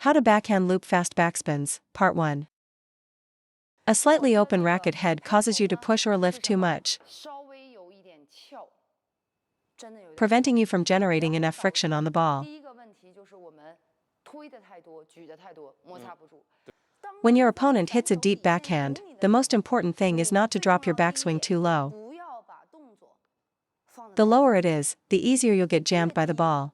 How to backhand loop fast backspins, Part 1. A slightly open racket head causes you to push or lift too much, preventing you from generating enough friction on the ball. When your opponent hits a deep backhand, the most important thing is not to drop your backswing too low. The lower it is, the easier you'll get jammed by the ball.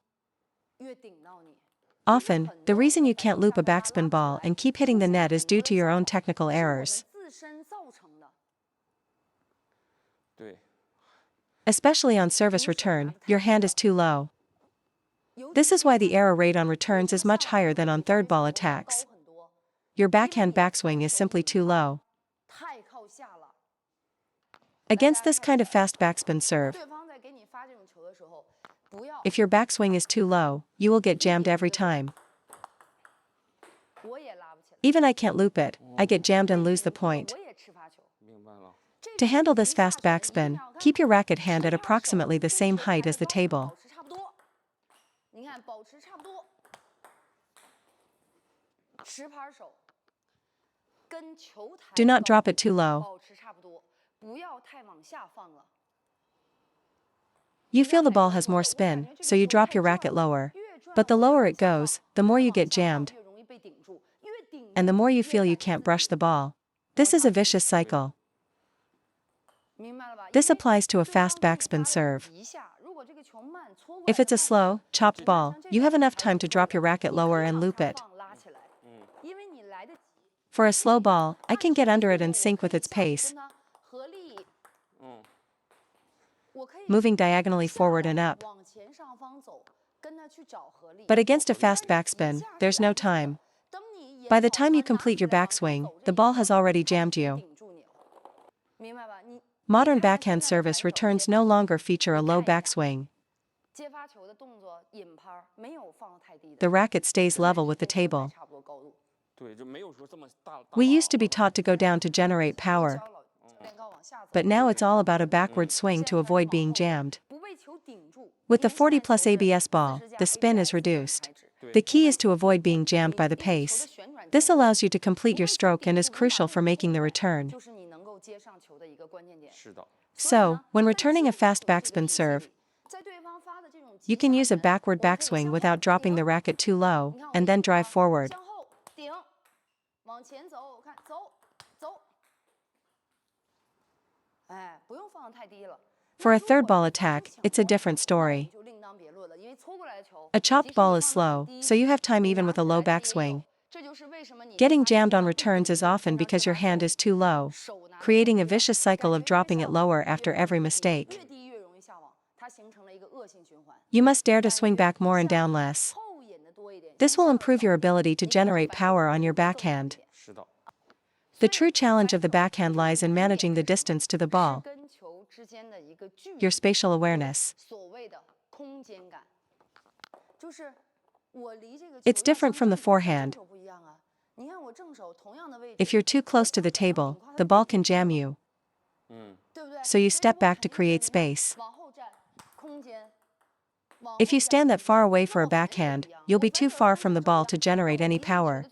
Often, the reason you can't loop a backspin ball and keep hitting the net is due to your own technical errors. Especially on service return, your hand is too low. This is why the error rate on returns is much higher than on third ball attacks. Your backhand backswing is simply too low. Against this kind of fast backspin serve, if your backswing is too low, you will get jammed every time. Even I can't loop it, I get jammed and lose the point. To handle this fast backspin, keep your racket hand at approximately the same height as the table. Do not drop it too low. You feel the ball has more spin, so you drop your racket lower. But the lower it goes, the more you get jammed, and the more you feel you can't brush the ball. This is a vicious cycle. This applies to a fast backspin serve. If it's a slow, chopped ball, you have enough time to drop your racket lower and loop it. For a slow ball, I can get under it and sync with its pace, moving diagonally forward and up. But against a fast backspin, there's no time. By the time you complete your backswing, the ball has already jammed you. Modern backhand service returns no longer feature a low backswing. The racket stays level with the table. We used to be taught to go down to generate power, but now it's all about a backward swing to avoid being jammed. With the 40+ ABS ball, the spin is reduced. The key is to avoid being jammed by the pace. This allows you to complete your stroke and is crucial for making the return. So, when returning a fast backspin serve, you can use a backward backswing without dropping the racket too low, and then drive forward. For a third ball attack, it's a different story. A chopped ball is slow, so you have time even with a low backswing. Getting jammed on returns is often because your hand is too low, creating a vicious cycle of dropping it lower after every mistake. You must dare to swing back more and down less. This will improve your ability to generate power on your backhand. The true challenge of the backhand lies in managing the distance to the ball, your spatial awareness. It's different from the forehand. If you're too close to the table, the ball can jam you. So you step back to create space. If you stand that far away for a backhand, you'll be too far from the ball to generate any power.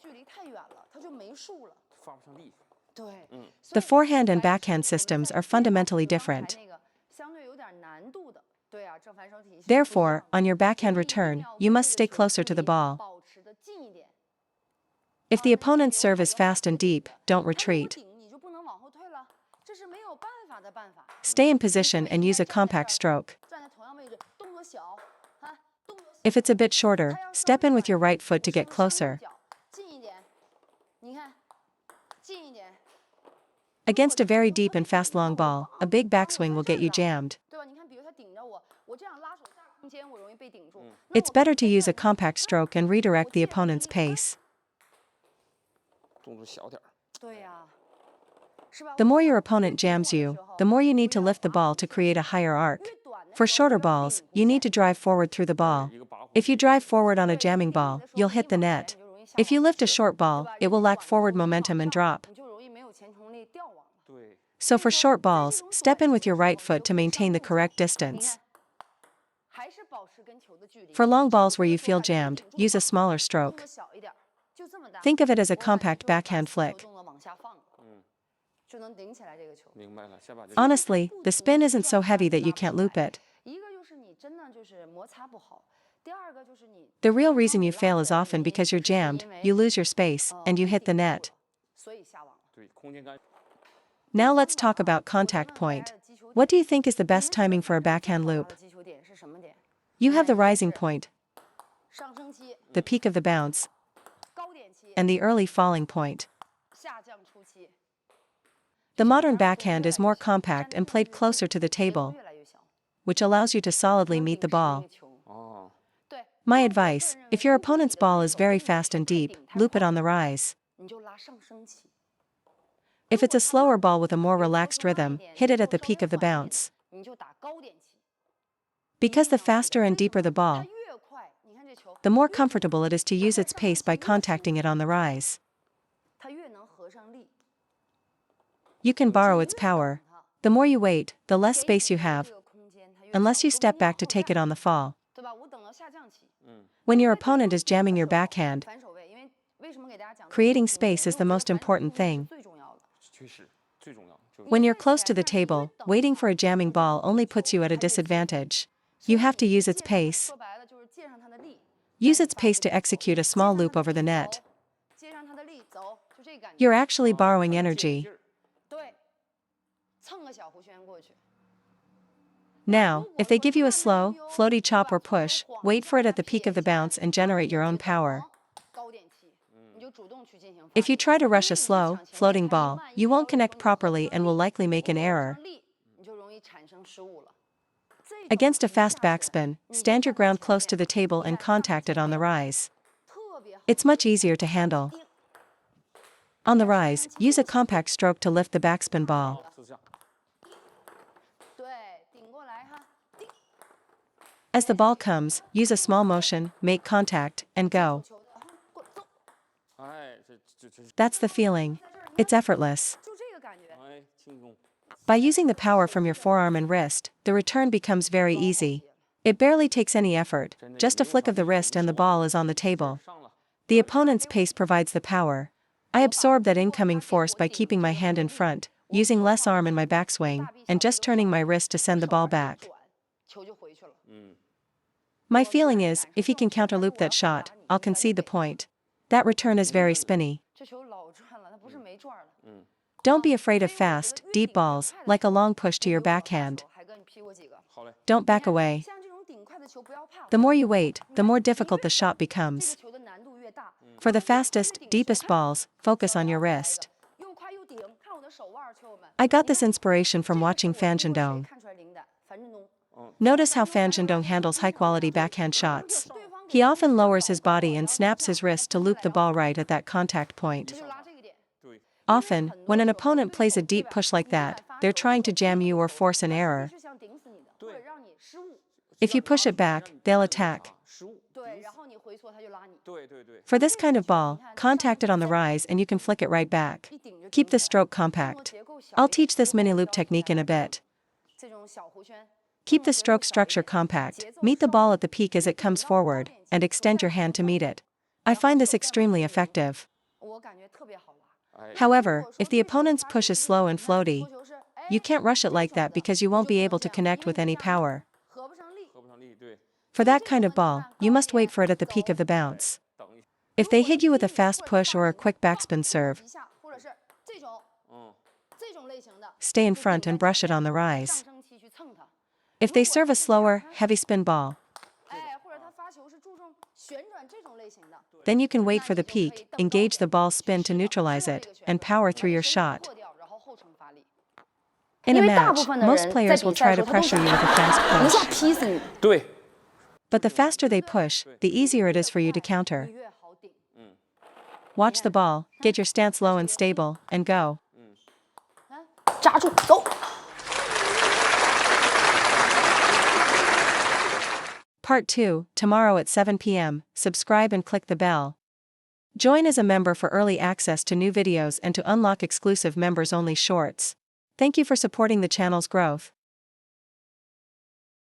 The forehand and backhand systems are fundamentally different. Therefore, on your backhand return, you must stay closer to the ball. If the opponent's serve is fast and deep, don't retreat. Stay in position and use a compact stroke. If it's a bit shorter, step in with your right foot to get closer. Against a very deep and fast long ball, a big backswing will get you jammed. It's better to use a compact stroke and redirect the opponent's pace. The more your opponent jams you, the more you need to lift the ball to create a higher arc. For shorter balls, you need to drive forward through the ball. If you drive forward on a jamming ball, you'll hit the net. If you lift a short ball, it will lack forward momentum and drop. So for short balls, step in with your right foot to maintain the correct distance. For long balls where you feel jammed, use a smaller stroke. Think of it as a compact backhand flick. Honestly, the spin isn't so heavy that you can't loop it. The real reason you fail is often because you're jammed, you lose your space, and you hit the net. Now let's talk about contact point. What do you think is the best timing for a backhand loop? You have the rising point, the peak of the bounce, and the early falling point. The modern backhand is more compact and played closer to the table, which allows you to solidly meet the ball. My advice, if your opponent's ball is very fast and deep, loop it on the rise. If it's a slower ball with a more relaxed rhythm, hit it at the peak of the bounce. Because the faster and deeper the ball, the more comfortable it is to use its pace by contacting it on the rise. You can borrow its power. The more you wait, the less space you have, unless you step back to take it on the fall. When your opponent is jamming your backhand, creating space is the most important thing. When you're close to the table, waiting for a jamming ball only puts you at a disadvantage. You have to use its pace. Use its pace to execute a small loop over the net. You're actually borrowing energy. Now, if they give you a slow, floaty chop or push, wait for it at the peak of the bounce and generate your own power. If you try to rush a slow, floating ball, you won't connect properly and will likely make an error. Against a fast backspin, stand your ground close to the table and contact it on the rise. It's much easier to handle. On the rise, use a compact stroke to lift the backspin ball. As the ball comes, use a small motion, make contact, and go. That's the feeling. It's effortless. By using the power from your forearm and wrist, the return becomes very easy. It barely takes any effort, just a flick of the wrist and the ball is on the table. The opponent's pace provides the power. I absorb that incoming force by keeping my hand in front, using less arm in my backswing, and just turning my wrist to send the ball back. My feeling is, if he can counterloop that shot, I'll concede the point. That return is very spinny. Don't be afraid of fast, deep balls, like a long push to your backhand. Don't back away. The more you wait, the more difficult the shot becomes. For the fastest, deepest balls, focus on your wrist. I got this inspiration from watching Fan Zhendong. Notice how Fan Zhendong handles high-quality backhand shots. He often lowers his body and snaps his wrist to loop the ball right at that contact point. Often, when an opponent plays a deep push like that, they're trying to jam you or force an error. If you push it back, they'll attack. For this kind of ball, contact it on the rise and you can flick it right back. Keep the stroke compact. I'll teach this mini loop technique in a bit. Keep the stroke structure compact, meet the ball at the peak as it comes forward, and extend your hand to meet it. I find this extremely effective. However, if the opponent's push is slow and floaty, you can't rush it like that because you won't be able to connect with any power. For that kind of ball, you must wait for it at the peak of the bounce. If they hit you with a fast push or a quick backspin serve, stay in front and brush it on the rise. If they serve a slower, heavy spin ball, then you can wait for the peak, engage the ball's spin to neutralize it, and power through your shot. In a match, most players will try to pressure you with a fast push. But the faster they push, the easier it is for you to counter. Watch the ball, get your stance low and stable, and go. Part 2, tomorrow at 7 p.m., subscribe and click the bell. Join as a member for early access to new videos and to unlock exclusive members-only shorts. Thank you for supporting the channel's growth.